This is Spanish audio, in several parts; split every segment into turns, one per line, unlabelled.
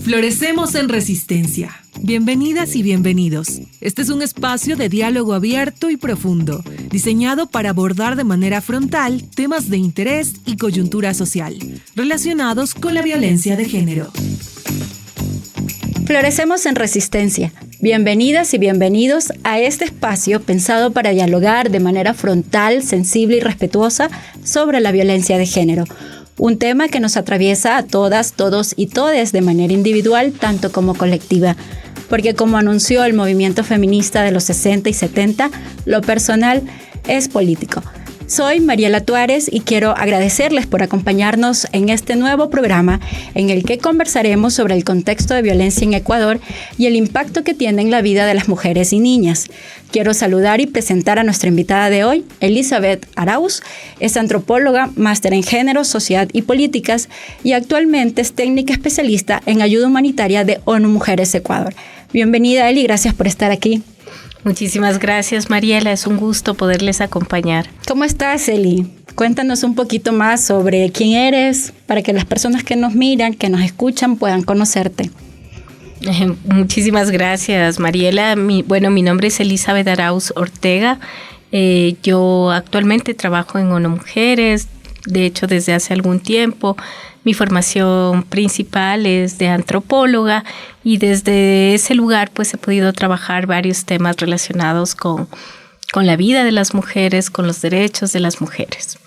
Florecemos en Resistencia. Bienvenidas y bienvenidos. Este es un espacio de diálogo abierto y profundo, diseñado para abordar de manera frontal temas de interés y coyuntura social, relacionados con la violencia de género.
Florecemos en Resistencia. Bienvenidas y bienvenidos a este espacio pensado para dialogar de manera frontal, sensible y respetuosa sobre la violencia de género. Un tema que nos atraviesa a todas, todos y todes de manera individual, tanto como colectiva. Porque como anunció el movimiento feminista de los 60 y 70, lo personal es político. Soy Mariela Tuárez y quiero agradecerles por acompañarnos en este nuevo programa en el que conversaremos sobre el contexto de violencia en Ecuador y el impacto que tiene en la vida de las mujeres y niñas. Quiero saludar y presentar a nuestra invitada de hoy, Elizabeth Arauz. Es antropóloga, máster en género, sociedad y políticas y actualmente es técnica especialista en ayuda humanitaria de ONU Mujeres Ecuador. Bienvenida, Eli, gracias por estar aquí.
Muchísimas gracias, Mariela. Es un gusto poderles acompañar.
¿Cómo estás, Eli? Cuéntanos un poquito más sobre quién eres para que las personas que nos miran, que nos escuchan, puedan conocerte.
Muchísimas gracias, Mariela. Mi nombre es Elizabeth Arauz Ortega. Yo actualmente trabajo en ONU Mujeres, de hecho desde hace algún tiempo. Mi formación principal es de antropóloga y desde ese lugar pues he podido trabajar varios temas relacionados con la vida de las mujeres, con los derechos de las mujeres.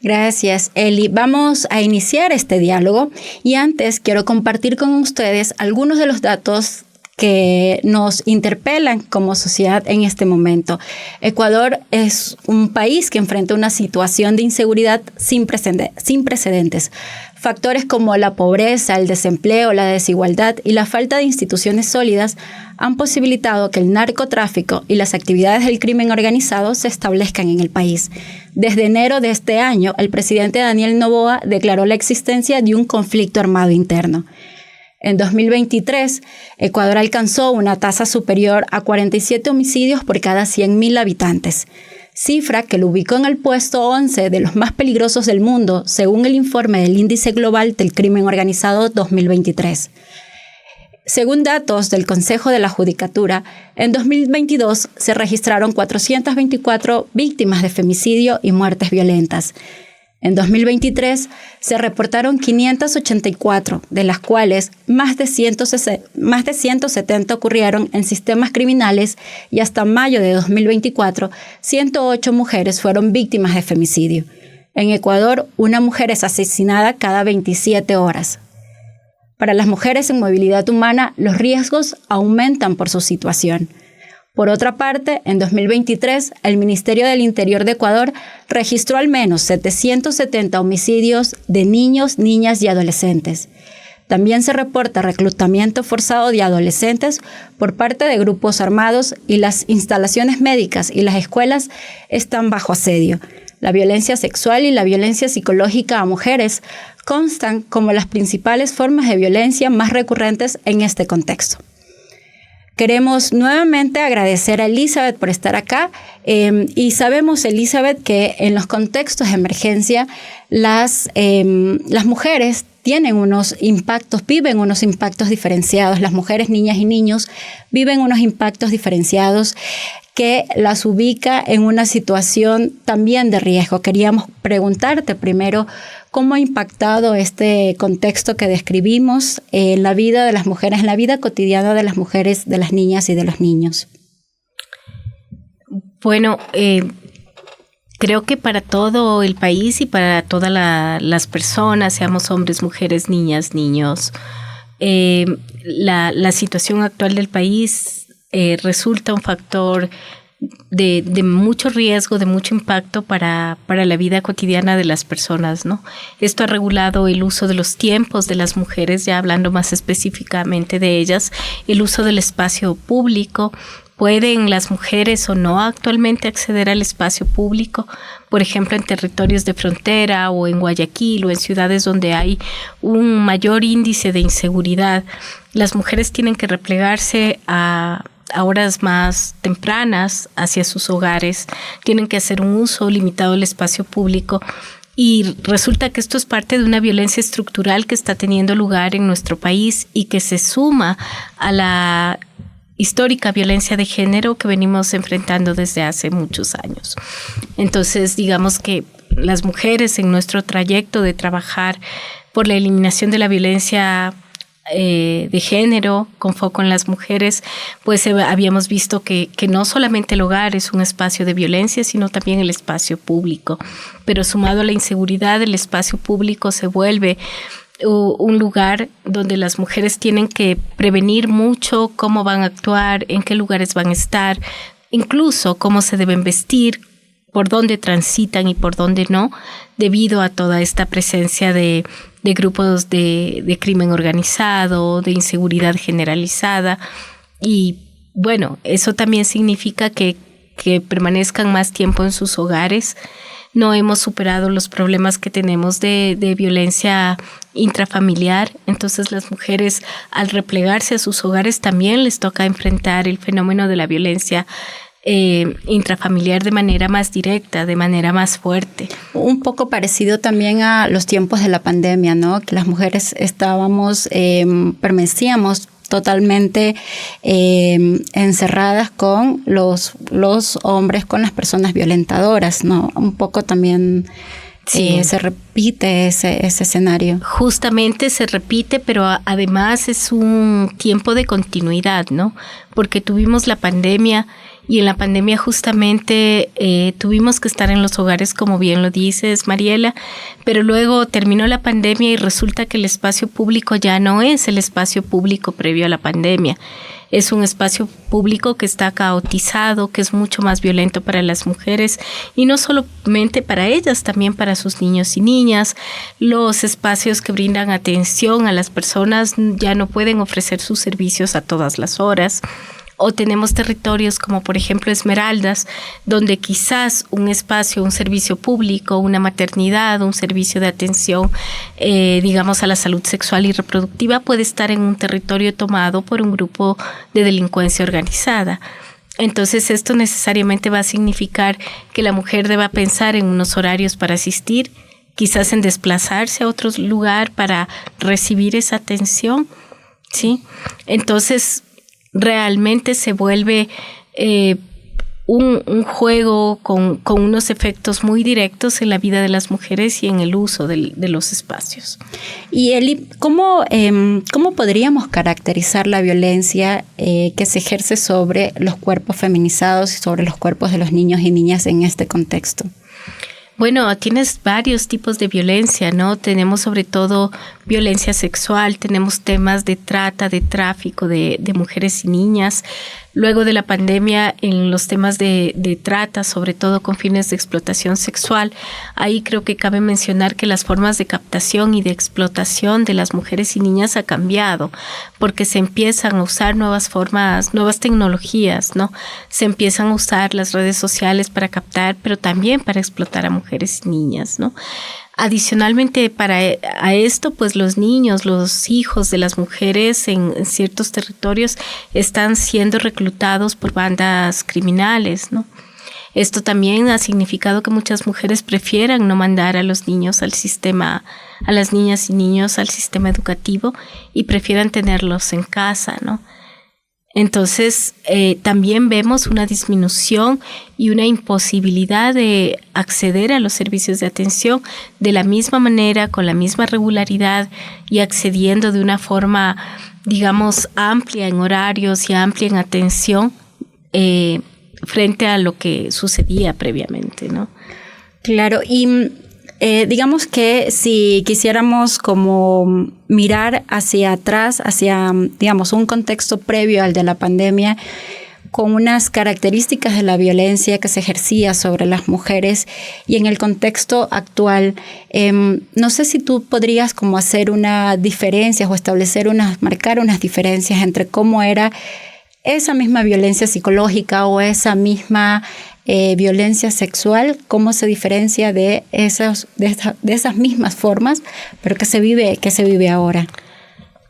Gracias, Eli. Vamos a iniciar este diálogo y antes quiero compartir con ustedes algunos de los datos que nos interpelan como sociedad en este momento. Ecuador es un país que enfrenta una situación de inseguridad sin precedentes. Factores como la pobreza, el desempleo, la desigualdad y la falta de instituciones sólidas han posibilitado que el narcotráfico y las actividades del crimen organizado se establezcan en el país. Desde enero de este año, el presidente Daniel Noboa declaró la existencia de un conflicto armado interno. En 2023, Ecuador alcanzó una tasa superior a 47 homicidios por cada 100.000 habitantes, cifra que lo ubicó en el puesto 11 de los más peligrosos del mundo, según el informe del Índice Global del Crimen Organizado 2023. Según datos del Consejo de la Judicatura, en 2022 se registraron 424 víctimas de femicidio y muertes violentas. En 2023 se reportaron 584, de las cuales más de 170 ocurrieron en sistemas criminales y hasta mayo de 2024, 108 mujeres fueron víctimas de femicidio. En Ecuador, una mujer es asesinada cada 27 horas. Para las mujeres en movilidad humana, los riesgos aumentan por su situación. Por otra parte, en 2023, el Ministerio del Interior de Ecuador registró al menos 770 homicidios de niños, niñas y adolescentes. También se reporta reclutamiento forzado de adolescentes por parte de grupos armados y las instalaciones médicas y las escuelas están bajo asedio. La violencia sexual y la violencia psicológica a mujeres constan como las principales formas de violencia más recurrentes en este contexto. Queremos nuevamente agradecer a Elizabeth por estar acá y sabemos, Elizabeth, que en los contextos de emergencia las mujeres viven unos impactos diferenciados. Las mujeres, niñas y niños viven unos impactos diferenciados que las ubica en una situación también de riesgo. Queríamos preguntarte primero cómo ha impactado este contexto que describimos en la vida de las mujeres, en la vida cotidiana de las mujeres, de las niñas y de los niños.
Bueno, creo que para todo el país y para todas las personas, seamos hombres, mujeres, niñas, niños, la situación actual del país resulta un factor de mucho riesgo, de mucho impacto para la vida cotidiana de las personas, ¿no? Esto ha regulado el uso de los tiempos de las mujeres, ya hablando más específicamente de ellas, el uso del espacio público. ¿Pueden las mujeres o no actualmente acceder al espacio público? Por ejemplo, en territorios de frontera o en Guayaquil o en ciudades donde hay un mayor índice de inseguridad. Las mujeres tienen que replegarse a horas más tempranas hacia sus hogares, tienen que hacer un uso limitado del espacio público Y resulta que esto es parte de una violencia estructural que está teniendo lugar en nuestro país y que se suma a la histórica violencia de género que venimos enfrentando desde hace muchos años. Entonces, digamos que las mujeres en nuestro trayecto de trabajar por la eliminación de la violencia de género con foco en las mujeres, pues habíamos visto que no solamente el hogar es un espacio de violencia, sino también el espacio público. Pero sumado a la inseguridad, el espacio público se vuelve un lugar donde las mujeres tienen que prevenir mucho cómo van a actuar, en qué lugares van a estar, incluso cómo se deben vestir, por dónde transitan y por dónde no, debido a toda esta presencia de grupos de crimen organizado, de inseguridad generalizada. Y bueno, eso también significa que permanezcan más tiempo en sus hogares. No hemos superado los problemas que tenemos de violencia intrafamiliar. Entonces las mujeres, al replegarse a sus hogares, también les toca enfrentar el fenómeno de la violencia intrafamiliar de manera más directa, de manera más fuerte.
Un poco parecido también a los tiempos de la pandemia, ¿no? Que las mujeres permanecíamos totalmente encerradas con los hombres, con las personas violentadoras, ¿no? Un poco también sí. Se repite ese escenario.
Justamente se repite, pero además es un tiempo de continuidad, ¿no? Porque tuvimos la pandemia y en la pandemia justamente tuvimos que estar en los hogares, como bien lo dices, Mariela, pero luego terminó la pandemia y resulta que el espacio público ya no es el espacio público previo a la pandemia. Es un espacio público que está caotizado, que es mucho más violento para las mujeres y no solamente para ellas, también para sus niños y niñas. Los espacios que brindan atención a las personas ya no pueden ofrecer sus servicios a todas las horas. O tenemos territorios como por ejemplo Esmeraldas, donde quizás un espacio, un servicio público, una maternidad, un servicio de atención, digamos a la salud sexual y reproductiva puede estar en un territorio tomado por un grupo de delincuencia organizada. Entonces esto necesariamente va a significar que la mujer deba pensar en unos horarios para asistir, quizás en desplazarse a otro lugar para recibir esa atención, ¿sí? Entonces realmente se vuelve un juego con unos efectos muy directos en la vida de las mujeres y en el uso de los espacios.
Y Eli, ¿cómo podríamos caracterizar la violencia que se ejerce sobre los cuerpos feminizados y sobre los cuerpos de los niños y niñas en este contexto?
Bueno, tienes varios tipos de violencia, ¿no? Tenemos sobre todo violencia sexual, tenemos temas de trata, de tráfico de mujeres y niñas. Luego de la pandemia, en los temas de trata, sobre todo con fines de explotación sexual, ahí creo que cabe mencionar que las formas de captación y de explotación de las mujeres y niñas ha cambiado, porque se empiezan a usar nuevas formas, nuevas tecnologías, ¿no? Se empiezan a usar las redes sociales para captar, pero también para explotar a mujeres y niñas, ¿no? Adicionalmente a esto, pues los niños, los hijos de las mujeres en ciertos territorios están siendo reclutados por bandas criminales, ¿no? Esto también ha significado que muchas mujeres prefieran no mandar a los niños al sistema, a las niñas y niños al sistema educativo y prefieran tenerlos en casa, ¿no? Entonces, también vemos una disminución y una imposibilidad de acceder a los servicios de atención de la misma manera, con la misma regularidad y accediendo de una forma, digamos, amplia en horarios y amplia en atención frente a lo que sucedía previamente, ¿no?
Claro, y digamos que si quisiéramos como mirar hacia atrás, hacia, digamos, un contexto previo al de la pandemia, con unas características de la violencia que se ejercía sobre las mujeres y en el contexto actual, no sé si tú podrías como hacer unas diferencias o marcar unas diferencias entre cómo era esa misma violencia psicológica o esa misma violencia sexual, cómo se diferencia de esas mismas formas, pero que se vive ahora.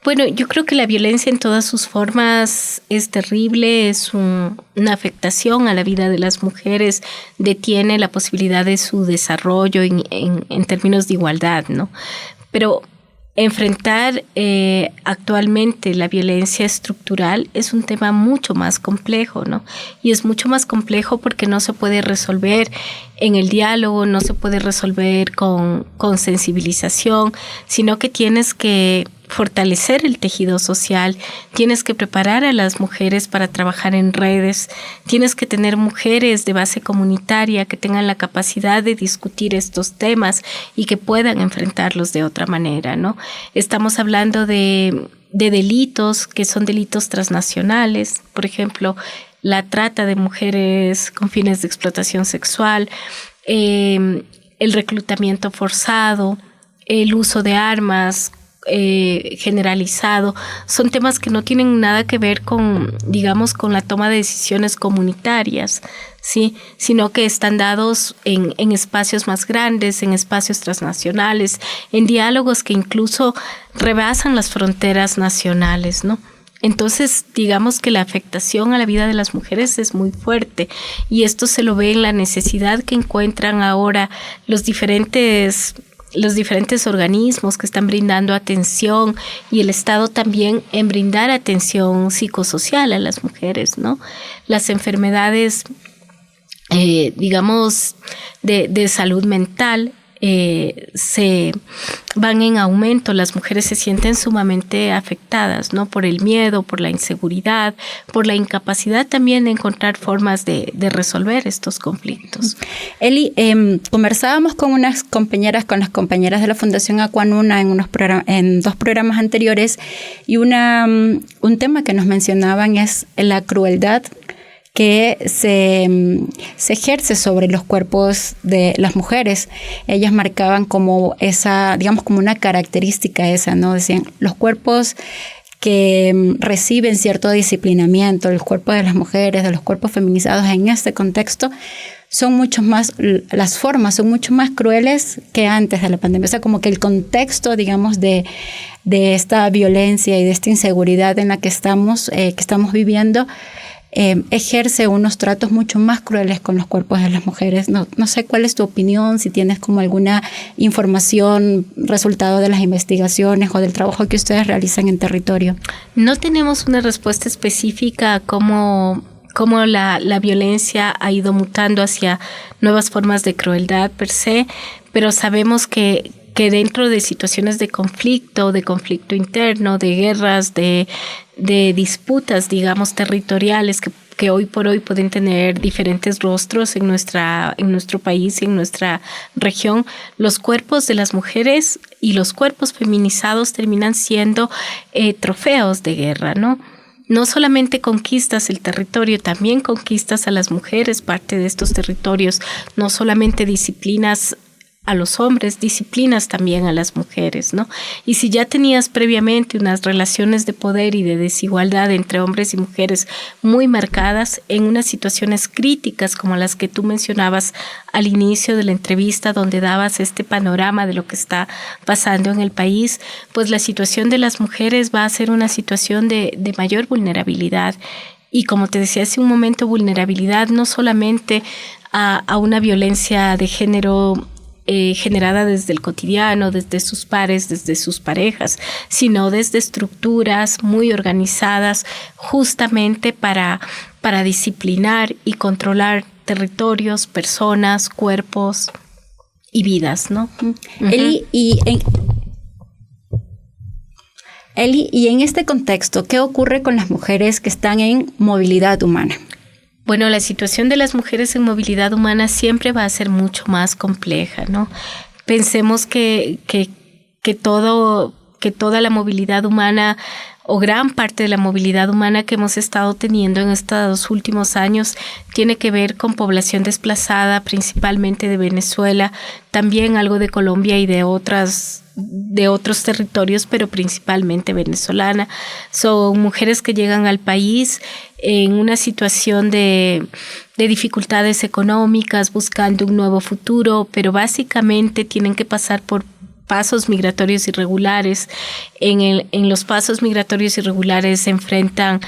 Bueno, yo creo que la violencia en todas sus formas es terrible, es una afectación a la vida de las mujeres, detiene la posibilidad de su desarrollo en términos de igualdad, ¿no? Pero enfrentar actualmente la violencia estructural es un tema mucho más complejo, ¿no? Y es mucho más complejo porque no se puede resolver en el diálogo, no se puede resolver con sensibilización, sino que tienes que fortalecer el tejido social, tienes que preparar a las mujeres para trabajar en redes, tienes que tener mujeres de base comunitaria que tengan la capacidad de discutir estos temas y que puedan enfrentarlos de otra manera, ¿no? Estamos hablando de delitos que son delitos transnacionales, por ejemplo, la trata de mujeres con fines de explotación sexual, el reclutamiento forzado, el uso de armas generalizado, son temas que no tienen nada que ver con, digamos, con la toma de decisiones comunitarias, ¿sí? Sino que están dados en espacios más grandes, en espacios transnacionales, en diálogos que incluso rebasan las fronteras nacionales, ¿no? Entonces, digamos que la afectación a la vida de las mujeres es muy fuerte y esto se lo ve en la necesidad que encuentran ahora los diferentes organismos que están brindando atención y el Estado también en brindar atención psicosocial a las mujeres, ¿no? Las enfermedades, digamos, de salud mental se van en aumento. Las mujeres se sienten sumamente afectadas, ¿no? Por el miedo, por la inseguridad, por la incapacidad también de encontrar formas de resolver estos conflictos.
Eli, conversábamos con las compañeras de la Fundación Aquanuna en 2 programas anteriores y un tema que nos mencionaban es la crueldad que se ejerce sobre los cuerpos de las mujeres. Ellas marcaban como esa, digamos, como una característica esa, ¿no? Decían, los cuerpos que reciben cierto disciplinamiento, los cuerpos de las mujeres, de los cuerpos feminizados en este contexto, son mucho más, las formas son mucho más crueles que antes de la pandemia. O sea, como que el contexto, digamos, de esta violencia y de esta inseguridad en la que estamos viviendo, ejerce unos tratos mucho más crueles con los cuerpos de las mujeres. No sé cuál es tu opinión, si tienes como alguna información, resultado de las investigaciones o del trabajo que ustedes realizan en territorio.
No tenemos una respuesta específica a cómo la violencia ha ido mutando hacia nuevas formas de crueldad per se, pero sabemos que dentro de situaciones de conflicto interno, de guerras, de disputas, digamos, territoriales que hoy por hoy pueden tener diferentes rostros en nuestro país y en nuestra región, los cuerpos de las mujeres y los cuerpos feminizados terminan siendo trofeos de guerra, ¿no? No solamente conquistas el territorio, también conquistas a las mujeres parte de estos territorios, no solamente disciplinas a los hombres, disciplinas también a las mujeres, ¿no? Y si ya tenías previamente unas relaciones de poder y de desigualdad entre hombres y mujeres muy marcadas en unas situaciones críticas como las que tú mencionabas al inicio de la entrevista, donde dabas este panorama de lo que está pasando en el país, pues la situación de las mujeres va a ser una situación de mayor vulnerabilidad. Y como te decía hace un momento, vulnerabilidad no solamente a una violencia de género generada desde el cotidiano, desde sus pares, desde sus parejas, sino desde estructuras muy organizadas justamente para disciplinar y controlar territorios, personas, cuerpos y vidas, ¿no? Uh-huh.
Eli, y en este contexto, ¿qué ocurre con las mujeres que están en movilidad humana?
Bueno, la situación de las mujeres en movilidad humana siempre va a ser mucho más compleja, ¿no? Pensemos que toda la movilidad humana o gran parte de la movilidad humana que hemos estado teniendo en estos últimos años tiene que ver con población desplazada, principalmente de Venezuela, también algo de Colombia y de otros territorios, pero principalmente venezolana. Son mujeres que llegan al país en una situación de dificultades económicas, buscando un nuevo futuro, pero básicamente tienen que pasar por pasos migratorios irregulares. En los pasos migratorios irregulares se enfrentan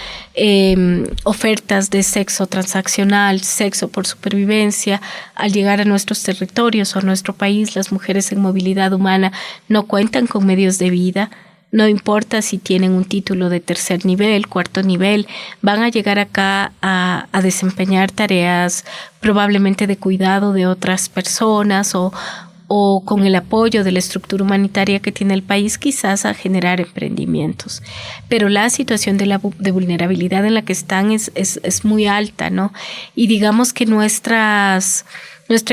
ofertas de sexo transaccional, sexo por supervivencia. Al llegar a nuestros territorios o a nuestro país, las mujeres en movilidad humana no cuentan con medios de vida. No importa si tienen un título de tercer nivel, cuarto nivel, van a llegar acá a desempeñar tareas probablemente de cuidado de otras personas o con el apoyo de la estructura humanitaria que tiene el país, quizás a generar emprendimientos. Pero la situación de vulnerabilidad en la que están es muy alta, ¿no? Y digamos que nuestra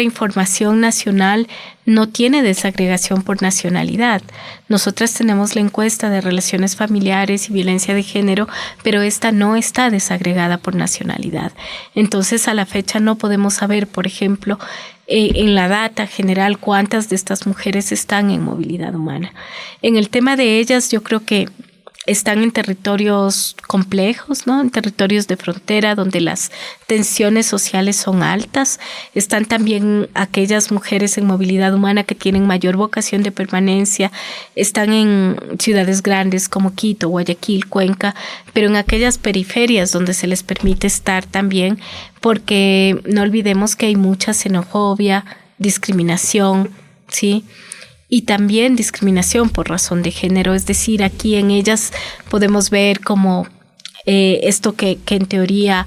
información nacional no tiene desagregación por nacionalidad. Nosotras tenemos la encuesta de relaciones familiares y violencia de género, pero esta no está desagregada por nacionalidad. Entonces, a la fecha no podemos saber, por ejemplo, en la data general cuántas de estas mujeres están en movilidad humana. En el tema de ellas, yo creo que están en territorios complejos, ¿no? En territorios de frontera donde las tensiones sociales son altas. Están también aquellas mujeres en movilidad humana que tienen mayor vocación de permanencia. Están en ciudades grandes como Quito, Guayaquil, Cuenca, pero en aquellas periferias donde se les permite estar también, porque no olvidemos que hay mucha xenofobia, discriminación, ¿sí? Y también discriminación por razón de género, es decir, aquí en ellas podemos ver como esto que en teoría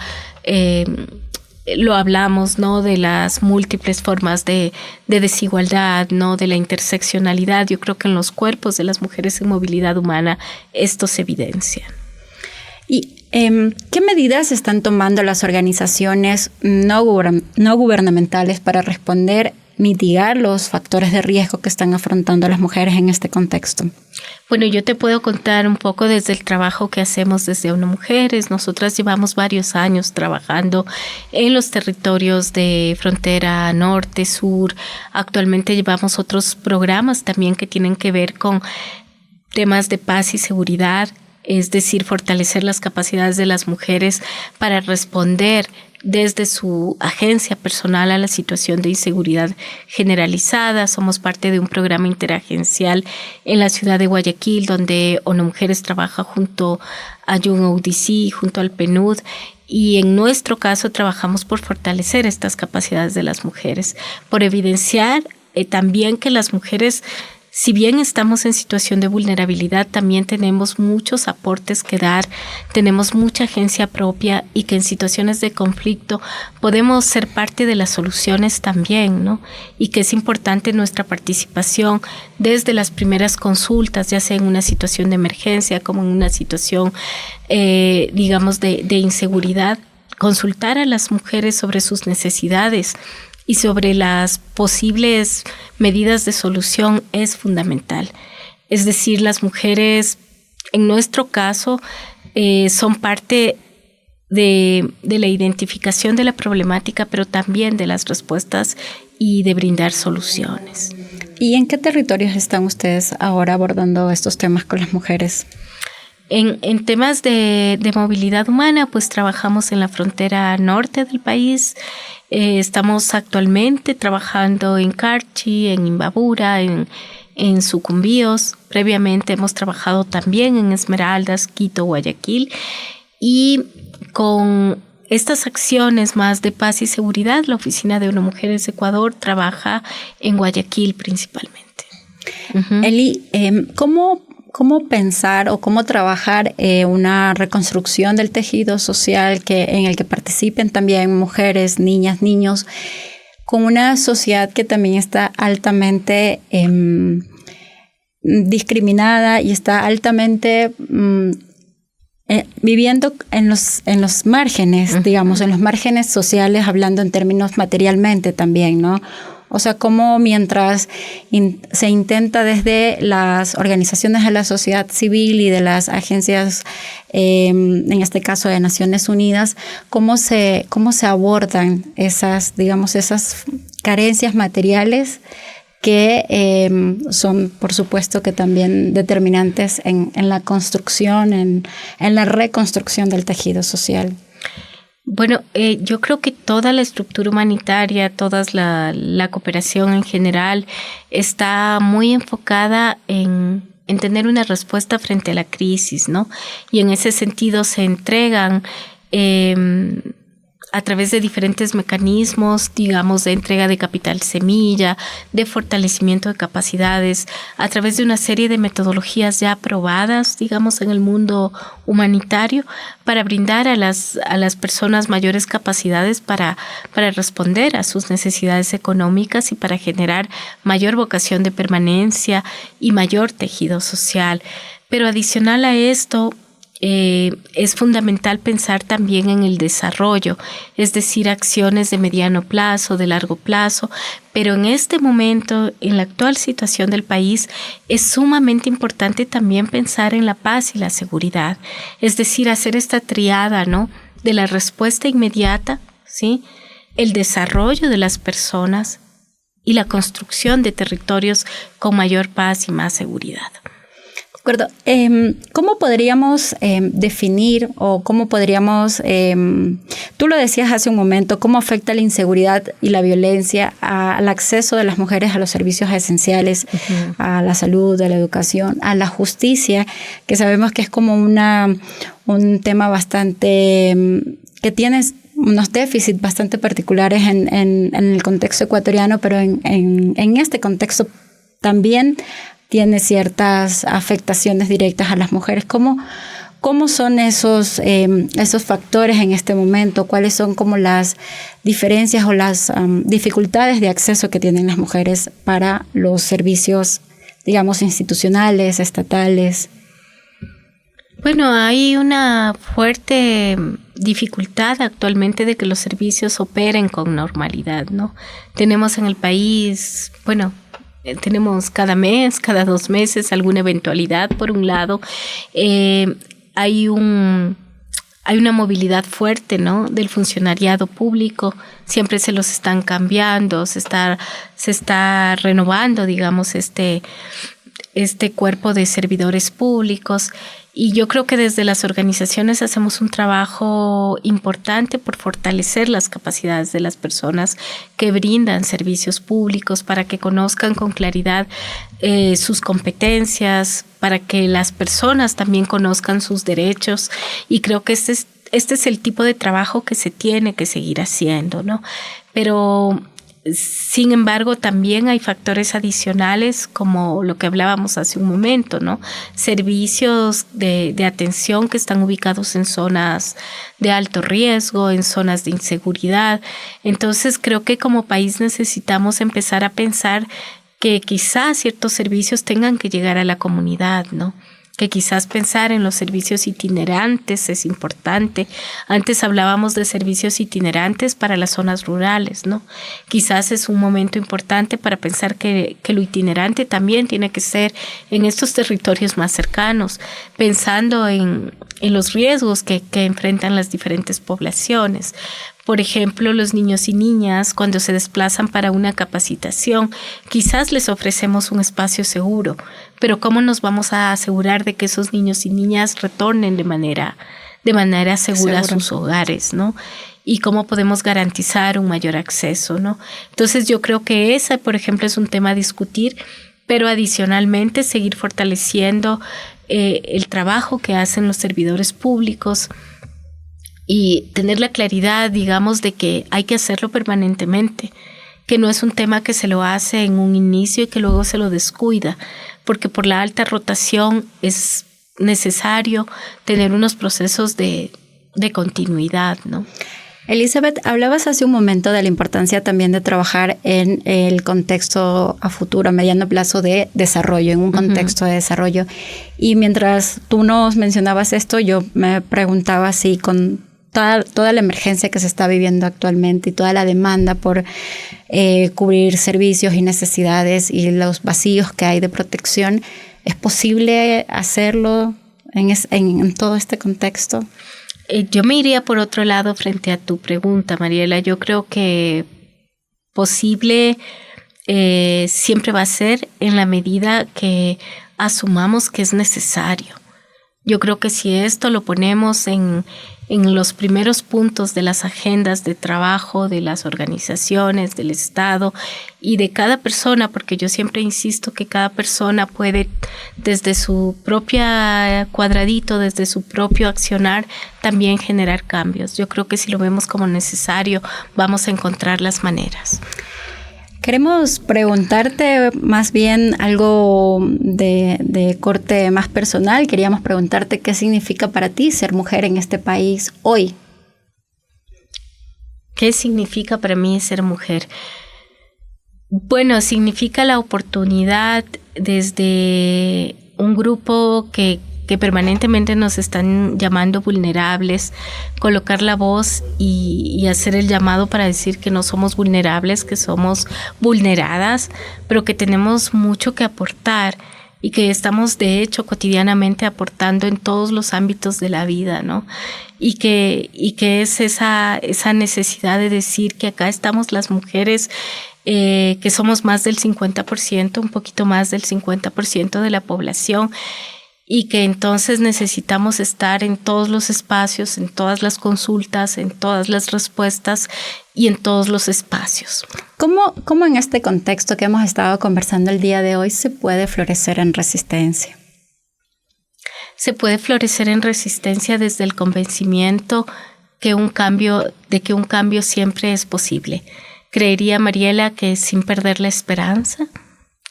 lo hablamos, ¿no? De las múltiples formas de desigualdad, ¿no? De la interseccionalidad. Yo creo que en los cuerpos de las mujeres en movilidad humana esto se evidencia.
¿Y qué medidas están tomando las organizaciones no gubernamentales para responder, mitigar los factores de riesgo que están afrontando las mujeres en este contexto?
Bueno, yo te puedo contar un poco desde el trabajo que hacemos desde ONU Mujeres. Nosotras llevamos varios años trabajando en los territorios de frontera norte, sur. Actualmente llevamos otros programas también que tienen que ver con temas de paz y seguridad, es decir, fortalecer las capacidades de las mujeres para responder desde su agencia personal a la situación de inseguridad generalizada. Somos parte de un programa interagencial en la ciudad de Guayaquil, donde ONU Mujeres trabaja junto a UNODC, junto al PNUD, y en nuestro caso trabajamos por fortalecer estas capacidades de las mujeres, por evidenciar también que las mujeres, si bien estamos en situación de vulnerabilidad, también tenemos muchos aportes que dar, tenemos mucha agencia propia y que en situaciones de conflicto podemos ser parte de las soluciones también, ¿no? Y que es importante nuestra participación desde las primeras consultas, ya sea en una situación de emergencia como en una situación, digamos, de inseguridad, consultar a las mujeres sobre sus necesidades y sobre las posibles medidas de solución es fundamental. Es decir, las mujeres, en nuestro caso, son parte de la identificación de la problemática, pero también de las respuestas y de brindar soluciones.
¿Y en qué territorios están ustedes ahora abordando estos temas con las mujeres?
En temas de movilidad humana, pues trabajamos en la frontera norte del país. Estamos actualmente trabajando en Carchi, en Imbabura, en Sucumbíos. Previamente hemos trabajado también en Esmeraldas, Quito, Guayaquil. Y con estas acciones más de paz y seguridad, la Oficina de ONU Mujeres Ecuador trabaja en Guayaquil principalmente.
Uh-huh. Eli, ¿Cómo pensar o cómo trabajar una reconstrucción del tejido social en el que participen también mujeres, niñas, niños, con una sociedad que también está altamente discriminada y está altamente viviendo en los márgenes, uh-huh, digamos, en los márgenes sociales, hablando en términos materialmente también, ¿no? O sea, cómo mientras se intenta desde las organizaciones de la sociedad civil y de las agencias, en este caso de Naciones Unidas, cómo se abordan esas carencias materiales que son, por supuesto, que también determinantes en la construcción, en la reconstrucción del tejido social.
Bueno, yo creo que toda la estructura humanitaria, toda la cooperación en general está muy enfocada en tener una respuesta frente a la crisis, ¿no? Y en ese sentido se entregan a través de diferentes mecanismos, digamos, de entrega de capital semilla, de fortalecimiento de capacidades, a través de una serie de metodologías ya aprobadas, digamos, en el mundo humanitario, para brindar a las personas mayores capacidades para responder a sus necesidades económicas y para generar mayor vocación de permanencia y mayor tejido social. Pero adicional a esto, es fundamental pensar también en el desarrollo, es decir, acciones de mediano plazo, de largo plazo, pero en este momento, en la actual situación del país, es sumamente importante también pensar en la paz y la seguridad, es decir, hacer esta triada, ¿no?, de la respuesta inmediata, ¿sí?, el desarrollo de las personas y la construcción de territorios con mayor paz y más seguridad.
De acuerdo. ¿Cómo podríamos definir o cómo podríamos, tú lo decías hace un momento, cómo afecta la inseguridad y la violencia al acceso de las mujeres a los servicios esenciales, uh-huh, a la salud, a la educación, a la justicia, que sabemos que es como un tema bastante que tiene unos déficits bastante particulares en el contexto ecuatoriano, pero en este contexto también tiene ciertas afectaciones directas a las mujeres. ¿Cómo son esos factores en este momento? ¿Cuáles son como las diferencias o las dificultades de acceso que tienen las mujeres para los servicios, digamos, institucionales, estatales?
Bueno, hay una fuerte dificultad actualmente de que los servicios operen con normalidad, ¿no? Tenemos en el país, tenemos cada mes, cada 2 meses alguna eventualidad, por un lado. Hay una movilidad fuerte, ¿no?, del funcionariado público. Siempre se los están cambiando, se está renovando, digamos, este cuerpo de servidores públicos. Y yo creo que desde las organizaciones hacemos un trabajo importante por fortalecer las capacidades de las personas que brindan servicios públicos, para que conozcan con claridad sus competencias, para que las personas también conozcan sus derechos. Y creo que este es el tipo de trabajo que se tiene que seguir haciendo, ¿no? Pero sin embargo, también hay factores adicionales, como lo que hablábamos hace un momento, ¿no? Servicios de atención que están ubicados en zonas de alto riesgo, en zonas de inseguridad. Entonces, creo que como país necesitamos empezar a pensar que quizás ciertos servicios tengan que llegar a la comunidad, ¿no? Que quizás pensar en los servicios itinerantes es importante. Antes hablábamos de servicios itinerantes para las zonas rurales, ¿no? Quizás es un momento importante para pensar que lo itinerante también tiene que ser en estos territorios más cercanos, pensando en los riesgos que enfrentan las diferentes poblaciones. Por ejemplo, los niños y niñas, cuando se desplazan para una capacitación, quizás les ofrecemos un espacio seguro, pero ¿cómo nos vamos a asegurar de que esos niños y niñas retornen de manera segura a sus hogares, ¿no? Y cómo podemos garantizar un mayor acceso, ¿no? Entonces, yo creo que ese, por ejemplo, es un tema a discutir, pero adicionalmente seguir fortaleciendo el trabajo que hacen los servidores públicos, y tener la claridad, digamos, de que hay que hacerlo permanentemente, que no es un tema que se lo hace en un inicio y que luego se lo descuida, porque por la alta rotación es necesario tener unos procesos de continuidad, ¿no?
Elizabeth, hablabas hace un momento de la importancia también de trabajar en el contexto a futuro, a mediano plazo de desarrollo, en un contexto de desarrollo. Y mientras tú nos mencionabas esto, yo me preguntaba si con toda la emergencia que se está viviendo actualmente y toda la demanda por cubrir servicios y necesidades y los vacíos que hay de protección, ¿es posible hacerlo en todo este contexto?
Yo me iría por otro lado frente a tu pregunta, Mariela. Yo creo que posible siempre va a ser en la medida que asumamos que es necesario. Yo creo que si esto lo ponemos en los primeros puntos de las agendas de trabajo de las organizaciones, del Estado y de cada persona, porque yo siempre insisto que cada persona puede desde su propia cuadradito, desde su propio accionar, también generar cambios. Yo creo que si lo vemos como necesario, vamos a encontrar las maneras.
Queremos preguntarte más bien algo de corte más personal. Queríamos preguntarte qué significa para ti ser mujer en este país hoy.
¿Qué significa para mí ser mujer? Bueno, significa la oportunidad desde un grupo que permanentemente nos están llamando vulnerables, colocar la voz y hacer el llamado para decir que no somos vulnerables, que somos vulneradas, pero que tenemos mucho que aportar y que estamos de hecho cotidianamente aportando en todos los ámbitos de la vida, ¿no? Y que es esa necesidad de decir que acá estamos las mujeres que somos más del 50%, un poquito más del 50% de la población, y que entonces necesitamos estar en todos los espacios, en todas las consultas, en todas las respuestas y en todos los espacios.
¿Cómo en este contexto que hemos estado conversando el día de hoy se puede florecer en resistencia?
Se puede florecer en resistencia desde el convencimiento que un cambio siempre es posible. Creería, Mariela, que sin perder la esperanza,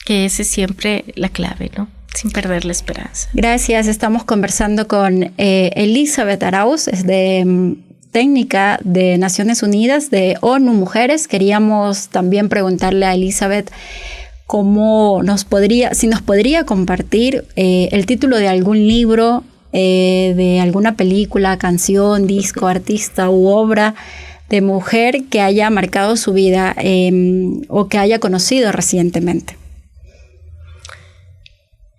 que esa es siempre la clave, ¿no? Sin perder la esperanza.
Gracias. Estamos conversando con Elizabeth Arauz, es de técnica de Naciones Unidas, de ONU Mujeres. Queríamos también preguntarle a Elizabeth si nos podría compartir el título de algún libro, de alguna película, canción, disco, artista u obra de mujer que haya marcado su vida o que haya conocido recientemente.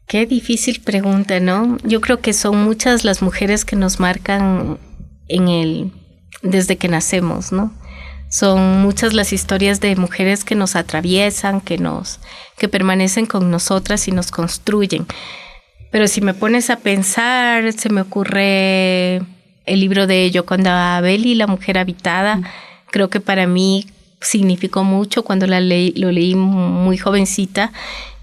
Qué difícil pregunta, ¿no? Yo creo que son muchas las mujeres que nos marcan desde que nacemos, ¿no? Son muchas las historias de mujeres que nos atraviesan, que permanecen con nosotras y nos construyen. Pero si me pones a pensar, se me ocurre el libro de Yoconda Belli, La mujer habitada. Creo que para mí significó mucho cuando lo leí muy jovencita,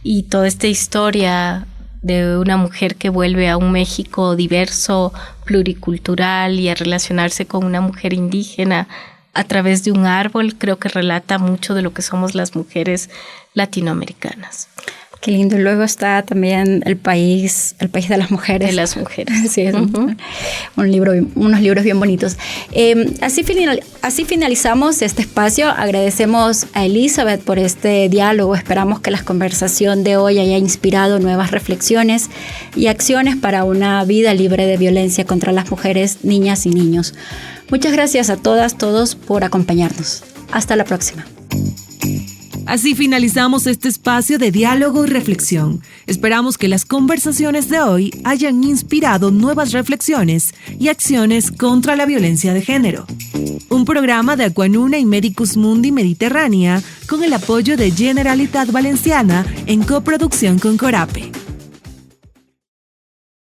y toda esta historia de una mujer que vuelve a un México diverso, pluricultural, y a relacionarse con una mujer indígena a través de un árbol, creo que relata mucho de lo que somos las mujeres latinoamericanas.
Qué lindo. Luego está también El país de las mujeres.
De las mujeres.
Sí, es unos libros bien bonitos. Así finalizamos este espacio. Agradecemos a Elizabeth por este diálogo. Esperamos que la conversación de hoy haya inspirado nuevas reflexiones y acciones para una vida libre de violencia contra las mujeres, niñas y niños. Muchas gracias a todos por acompañarnos. Hasta la próxima.
Así finalizamos este espacio de diálogo y reflexión. Esperamos que las conversaciones de hoy hayan inspirado nuevas reflexiones y acciones contra la violencia de género. Un programa de Aquanuna y Medicus Mundi Mediterránea con el apoyo de Generalitat Valenciana en coproducción con Corape.